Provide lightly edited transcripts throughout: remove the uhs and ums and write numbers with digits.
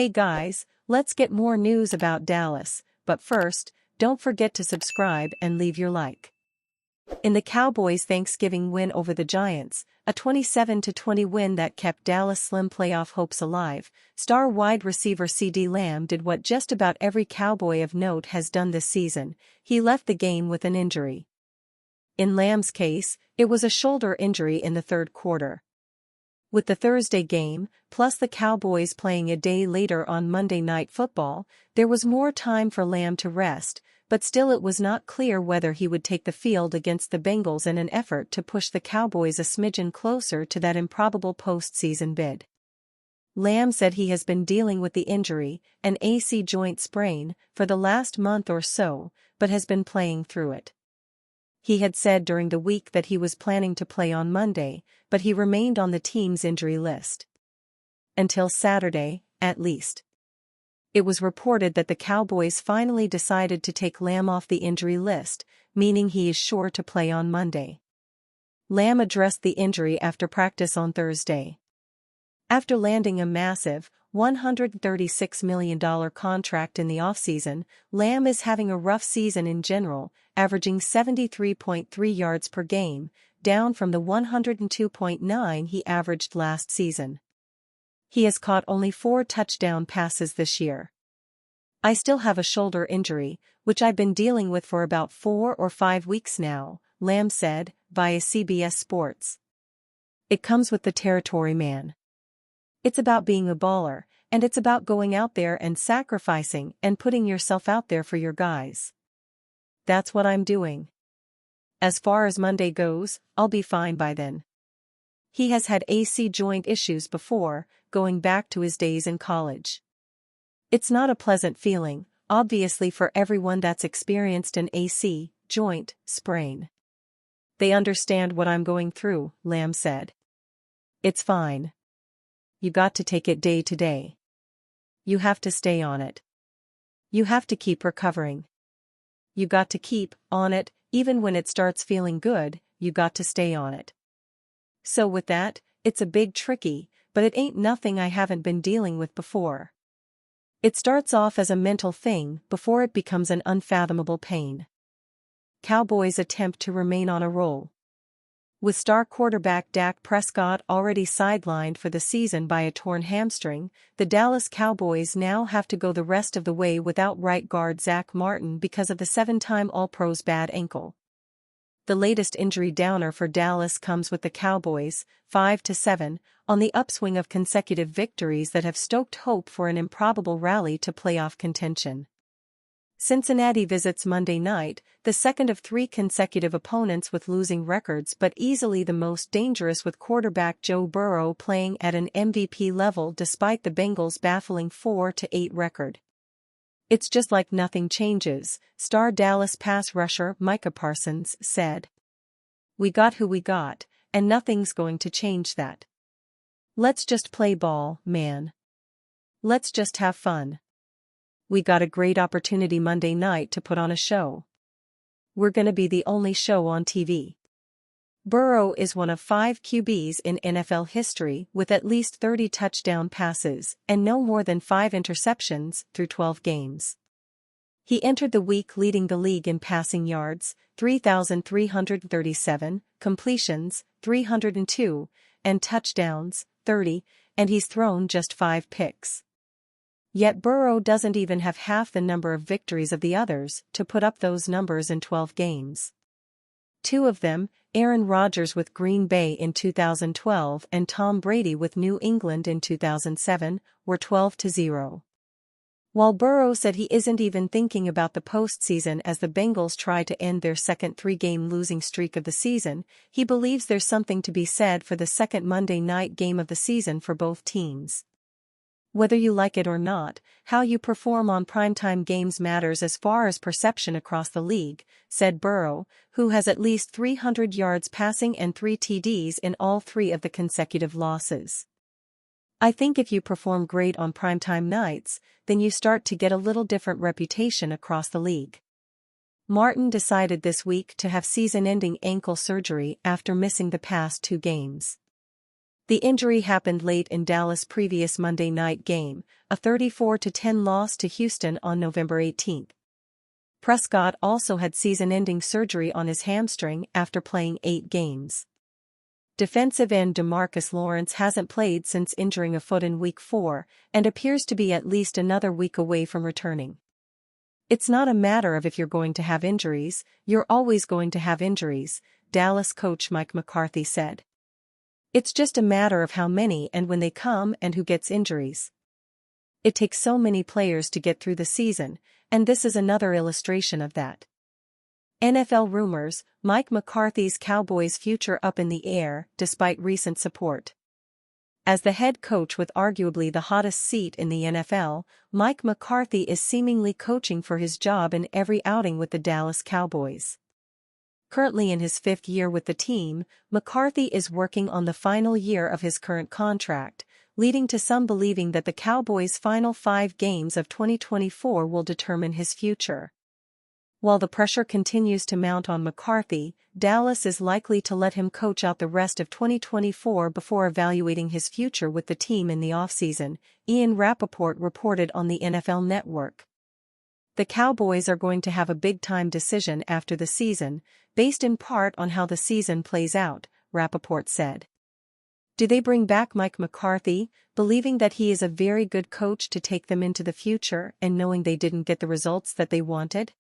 Hey guys, let's get more news about Dallas, but first, don't forget to subscribe and leave your like. In the Cowboys' Thanksgiving win over the Giants, a 27-20 win that kept Dallas' slim playoff hopes alive, star wide receiver CeeDee Lamb did what just about every Cowboy of note has done this season. He left the game with an injury. In Lamb's case, it was a shoulder injury in the third quarter. With the Thursday game, plus the Cowboys playing a day later on Monday Night Football, there was more time for Lamb to rest, but still it was not clear whether he would take the field against the Bengals in an effort to push the Cowboys a smidgen closer to that improbable postseason bid. Lamb said he has been dealing with the injury, an AC joint sprain, for the last month or so, but has been playing through it. He had said during the week that he was planning to play on Monday, but he remained on the team's injury list. Until Saturday, at least. It was reported that the Cowboys finally decided to take Lamb off the injury list, meaning he is sure to play on Monday. Lamb addressed the injury after practice on Thursday. After landing a massive, $136 million contract in the offseason, Lamb is having a rough season in general, averaging 73.3 yards per game, down from the 102.9 he averaged last season. He has caught only 4 touchdown passes this year. I still have a shoulder injury, which I've been dealing with for about 4 or 5 weeks now, Lamb said, via CBS Sports. It comes with the territory, man. It's about being a baller, and it's about going out there and sacrificing and putting yourself out there for your guys. That's what I'm doing. As far as Monday goes, I'll be fine by then. He has had AC joint issues before, going back to his days in college. It's not a pleasant feeling, obviously, for everyone that's experienced an AC joint sprain. They understand what I'm going through, Lamb said. It's fine. You got to take it day to day. You have to stay on it. You have to keep recovering. You got to keep on it, even when it starts feeling good, you got to stay on it. So with that, it's a big tricky, but it ain't nothing I haven't been dealing with before. It starts off as a mental thing before it becomes an unfathomable pain. Cowboys attempt to remain on a roll. With star quarterback Dak Prescott already sidelined for the season by a torn hamstring, the Dallas Cowboys now have to go the rest of the way without right guard Zach Martin because of the 7-time All-Pro's bad ankle. The latest injury downer for Dallas comes with the Cowboys, 5-7, on the upswing of consecutive victories that have stoked hope for an improbable rally to playoff contention. Cincinnati visits Monday night, the second of 3 consecutive opponents with losing records but easily the most dangerous, with quarterback Joe Burrow playing at an MVP level despite the Bengals' baffling 4-8 record. It's just like nothing changes, star Dallas pass rusher Micah Parsons said. We got who we got, and nothing's going to change that. Let's just play ball, man. Let's just have fun. We got a great opportunity Monday night to put on a show. We're gonna be the only show on TV. Burrow is one of 5 QBs in NFL history with at least 30 touchdown passes and no more than 5 interceptions through 12 games. He entered the week leading the league in passing yards, 3,337, completions, 302, and touchdowns, 30, and he's thrown just 5 picks. Yet Burrow doesn't even have half the number of victories of the others to put up those numbers in 12 games. 2 of them, Aaron Rodgers with Green Bay in 2012 and Tom Brady with New England in 2007, were 12-0. While Burrow said he isn't even thinking about the postseason as the Bengals try to end their second 3-game losing streak of the season, he believes there's something to be said for the second Monday night game of the season for both teams. Whether you like it or not, how you perform on primetime games matters as far as perception across the league, said Burrow, who has at least 300 yards passing and 3 TDs in all 3 of the consecutive losses. I think if you perform great on primetime nights, then you start to get a little different reputation across the league. Martin decided this week to have season-ending ankle surgery after missing the past 2 games. The injury happened late in Dallas' previous Monday night game, a 34-10 loss to Houston on November 18. Prescott also had season-ending surgery on his hamstring after playing 8 games. Defensive end DeMarcus Lawrence hasn't played since injuring a foot in Week 4 and appears to be at least another week away from returning. It's not a matter of if you're going to have injuries, you're always going to have injuries, Dallas coach Mike McCarthy said. It's just a matter of how many and when they come and who gets injuries. It takes so many players to get through the season, and this is another illustration of that. NFL rumors, Mike McCarthy's Cowboys' future up in the air, despite recent support. As the head coach with arguably the hottest seat in the NFL, Mike McCarthy is seemingly coaching for his job in every outing with the Dallas Cowboys. Currently in his 5th year with the team, McCarthy is working on the final year of his current contract, leading to some believing that the Cowboys' final 5 games of 2024 will determine his future. While the pressure continues to mount on McCarthy, Dallas is likely to let him coach out the rest of 2024 before evaluating his future with the team in the offseason, Ian Rappaport reported on the NFL Network. The Cowboys are going to have a big-time decision after the season, based in part on how the season plays out, Rappaport said. Do they bring back Mike McCarthy, believing that he is a very good coach to take them into the future and knowing they didn't get the results that they wanted?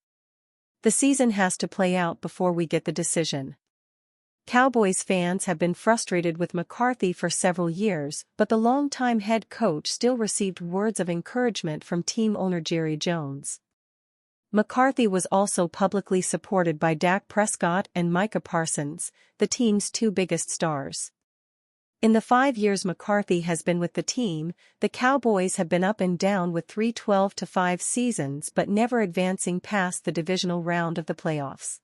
The season has to play out before we get the decision. Cowboys fans have been frustrated with McCarthy for several years, but the longtime head coach still received words of encouragement from team owner Jerry Jones. McCarthy was also publicly supported by Dak Prescott and Micah Parsons, the team's 2 biggest stars. In the 5 years McCarthy has been with the team, the Cowboys have been up and down with 3 12-5 seasons but never advancing past the divisional round of the playoffs.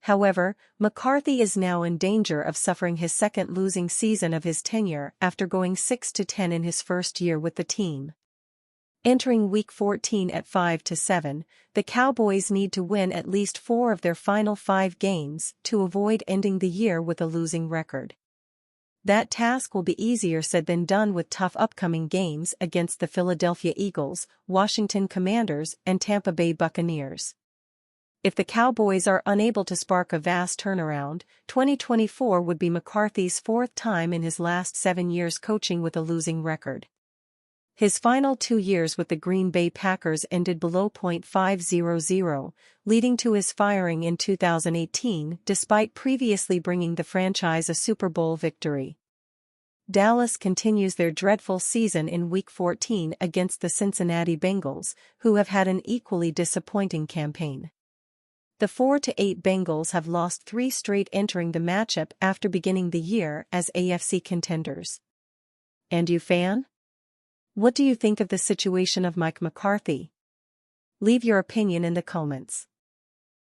However, McCarthy is now in danger of suffering his second losing season of his tenure after going 6-10 in his first year with the team. Entering Week 14 at 5-7, the Cowboys need to win at least 4 of their final 5 games to avoid ending the year with a losing record. That task will be easier said than done with tough upcoming games against the Philadelphia Eagles, Washington Commanders, and Tampa Bay Buccaneers. If the Cowboys are unable to spark a vast turnaround, 2024 would be McCarthy's 4th time in his last 7 years coaching with a losing record. His final 2 years with the Green Bay Packers ended below .500, leading to his firing in 2018 despite previously bringing the franchise a Super Bowl victory. Dallas continues their dreadful season in Week 14 against the Cincinnati Bengals, who have had an equally disappointing campaign. The 4-8 Bengals have lost 3 straight entering the matchup after beginning the year as AFC contenders. And you, fan? What do you think of the situation of Mike McCarthy? Leave your opinion in the comments.